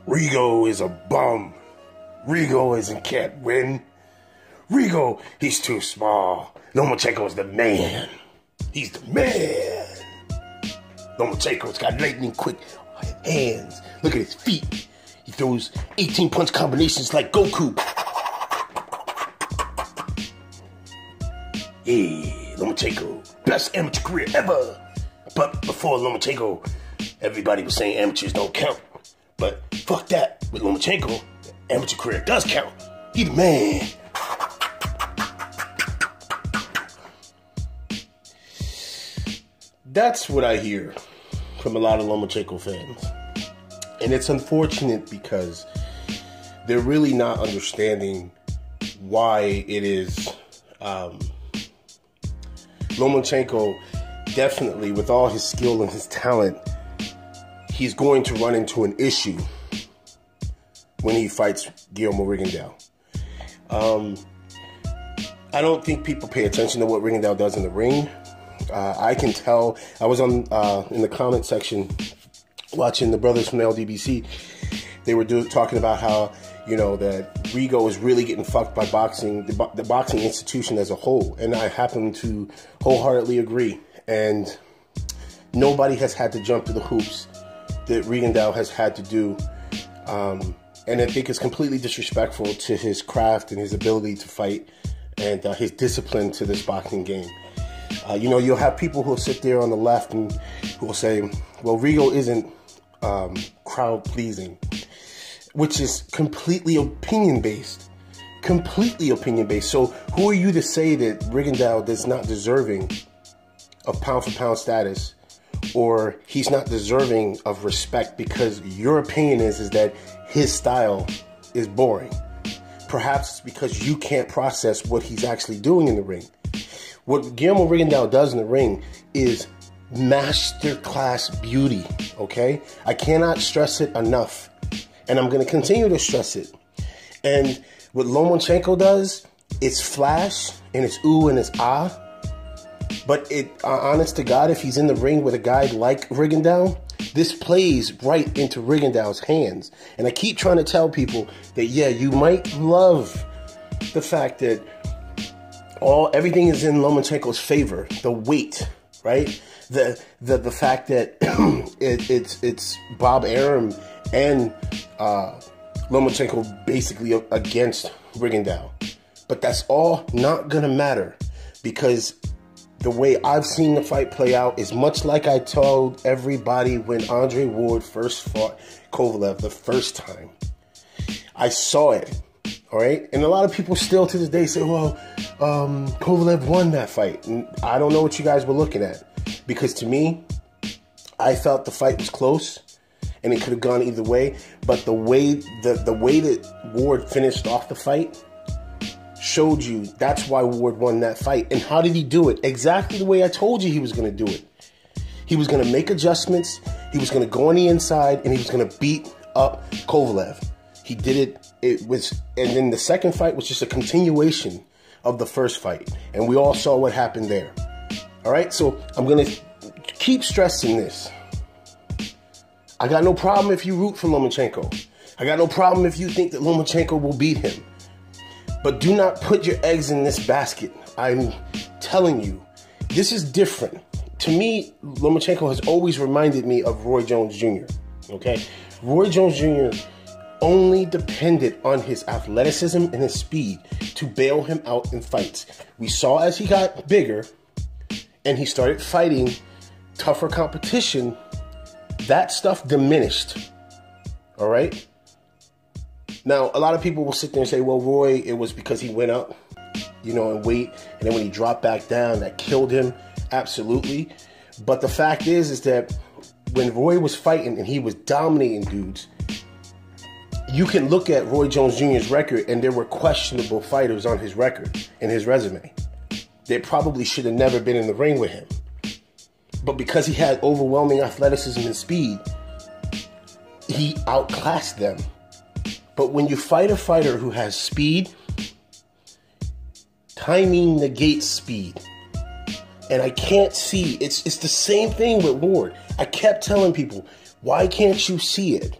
Rigo is a bum. Rigo can't win. Rigo, he's too small. Lomochenko's the man. He's the man. Lomochenko's got lightning quick hands. Look at his feet. He throws 18 punch combinations like Goku. Yeah, Lomochenko, best amateur career ever. But before Lomochenko, everybody was saying amateurs don't count. But fuck that. With Lomochenko, the amateur career does count. He the man. That's what I hear from a lot of Lomochenko fans. And it's unfortunate because they're really not understanding why it is Lomochenko, definitely with all his skill and his talent, he's going to run into an issue when he fights Guillermo Rigondeaux. I don't think people pay attention to what Rigondeaux does in the ring. I can tell. I was on in the comment section watching the brothers from the LDBC. They were talking about how, you know, that Rigo is really getting fucked by boxing, the boxing institution as a whole. And I happen to wholeheartedly agree. And nobody has had to jump to the hoops that Rigondeaux has had to do. And I think it's completely disrespectful to his craft and his ability to fight and his discipline to this boxing game. You know, you'll have people who'll sit there on the left and who will say, well, Rigo isn't crowd-pleasing, which is completely opinion-based. Completely opinion-based. So who are you to say that Rigondeaux is not deserving of pound-for-pound status, or he's not deserving of respect because your opinion is that his style is boring? Perhaps it's because you can't process what he's actually doing in the ring. What Guillermo Rigondeaux does in the ring is masterclass beauty, okay? I cannot stress it enough, and I'm going to continue to stress it. And what Lomochenko does, it's flash, and it's ooh, and it's ah. But honest to God, if he's in the ring with a guy like Rigondeaux, this plays right into Rigondeaux's hands. And I keep trying to tell people that, yeah, you might love the fact that everything is in Lomochenko's favor. The weight, right? The fact that it's Bob Arum and Lomochenko basically against Rigondeaux. But that's all not gonna matter, because the way I've seen the fight play out is much like I told everybody when Andre Ward first fought Kovalev the first time. I saw it, all right? And a lot of people still to this day say, well, Kovalev won that fight. And I don't know what you guys were looking at, because to me, I felt the fight was close and it could have gone either way. But the way that Ward finished off the fight showed you that's why Ward won that fight. And how did he do it? Exactly the way I told you he was going to do it. He was going to make adjustments. He was going to go on the inside, and he was going to beat up Kovalev. He did it. And then the second fight was just a continuation of the first fight, and we all saw what happened there. All right, so I'm going to keep stressing this. I got no problem if you root for Lomochenko. I got no problem if you think that Lomochenko will beat him. But do not put your eggs in this basket. I'm telling you, this is different. To me, Lomochenko has always reminded me of Roy Jones Jr., okay? Roy Jones Jr. only depended on his athleticism and his speed to bail him out in fights. We saw as he got bigger and he started fighting tougher competition, that stuff diminished, all right? Now, a lot of people will sit there and say, well, Roy, it was because he went up, you know, in weight, and then when he dropped back down, that killed him. Absolutely. But the fact is that when Roy was fighting and he was dominating dudes, you can look at Roy Jones Jr.'s record, and there were questionable fighters on his record and his resume. They probably should have never been in the ring with him. But because he had overwhelming athleticism and speed, he outclassed them. But when you fight a fighter who has speed, timing negates speed. And I can't see, it's the same thing with Ward. I kept telling people, why can't you see it?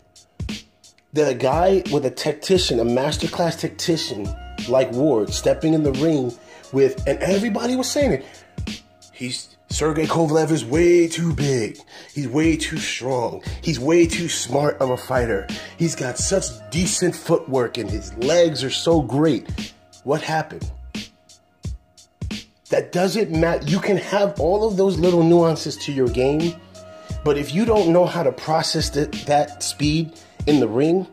that a guy with a tactician, a masterclass tactician like Ward, stepping in the ring with, and everybody was saying it, Sergey Kovalev is way too big. He's way too strong. He's way too smart of a fighter. He's got such decent footwork and his legs are so great. What happened? That doesn't matter. You can have all of those little nuances to your game, but if you don't know how to process that speed in the ring,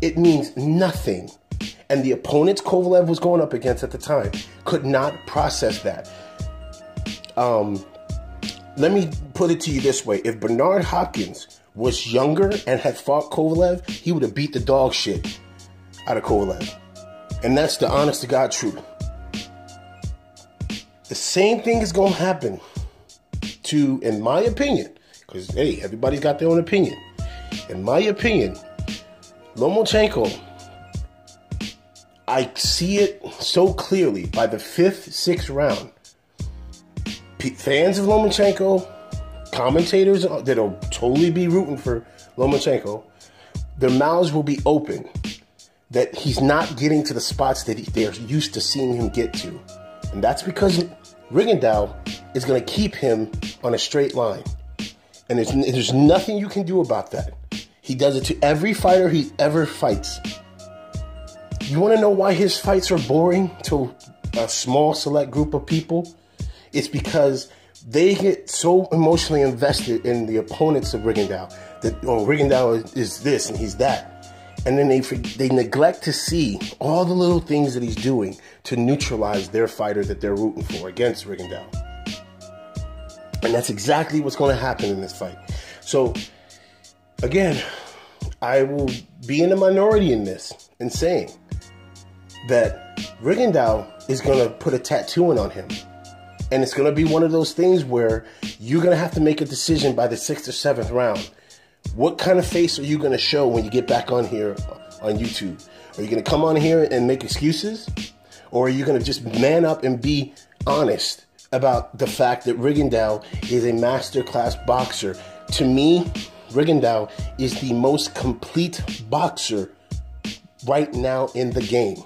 it means nothing. And the opponents Kovalev was going up against at the time could not process that. Let me put it to you this way. If Bernard Hopkins was younger and had fought Kovalev, he would have beat the dog shit out of Kovalev. And that's the honest to God truth. The same thing is going to happen to, in my opinion, because, hey, everybody's got their own opinion. In my opinion, Lomochenko, I see it so clearly by the 5th, 6th round. Fans of Lomochenko, commentators that'll totally be rooting for Lomochenko, their mouths will be open that he's not getting to the spots that they're used to seeing him get to. And that's because Rigondeaux is going to keep him on a straight line. And there's nothing you can do about that. He does it to every fighter he ever fights. You want to know why his fights are boring to a small select group of people? It's because they get so emotionally invested in the opponents of Rigondeaux that, oh, Rigondeaux is this and he's that. And then they neglect to see all the little things that he's doing to neutralize their fighter that they're rooting for against Rigondeaux. And that's exactly what's going to happen in this fight. So, again, I will be in the minority in this in saying that Rigondeaux is going to put a tattoo on him. And it's going to be one of those things where you're going to have to make a decision by the 6th or 7th round. What kind of face are you going to show when you get back on here on YouTube? Are you going to come on here and make excuses? Or are you going to just man up and be honest about the fact that Rigondeaux is a masterclass boxer? To me, Rigondeaux is the most complete boxer right now in the game.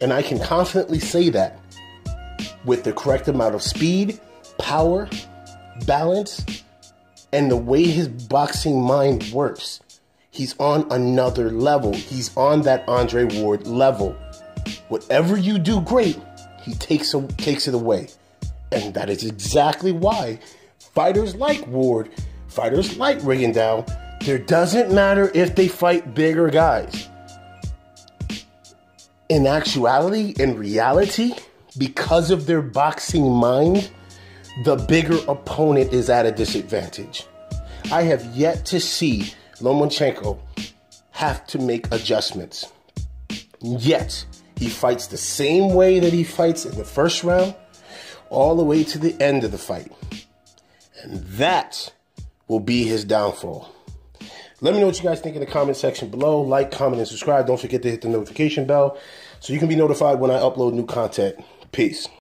And I can confidently say that with the correct amount of speed, power, balance, and the way his boxing mind works. He's on another level. He's on that Andre Ward level. Whatever you do great, he takes it away. And that is exactly why fighters like Ward, fighters like Rigondeaux, there doesn't matter if they fight bigger guys. In actuality, in reality, because of their boxing mind, the bigger opponent is at a disadvantage. I have yet to see Lomochenko have to make adjustments. Yet, he fights the same way that he fights in the first round, all the way to the end of the fight. And that will be his downfall. Let me know what you guys think in the comment section below. Like, comment, and subscribe. Don't forget to hit the notification bell so you can be notified when I upload new content. Peace.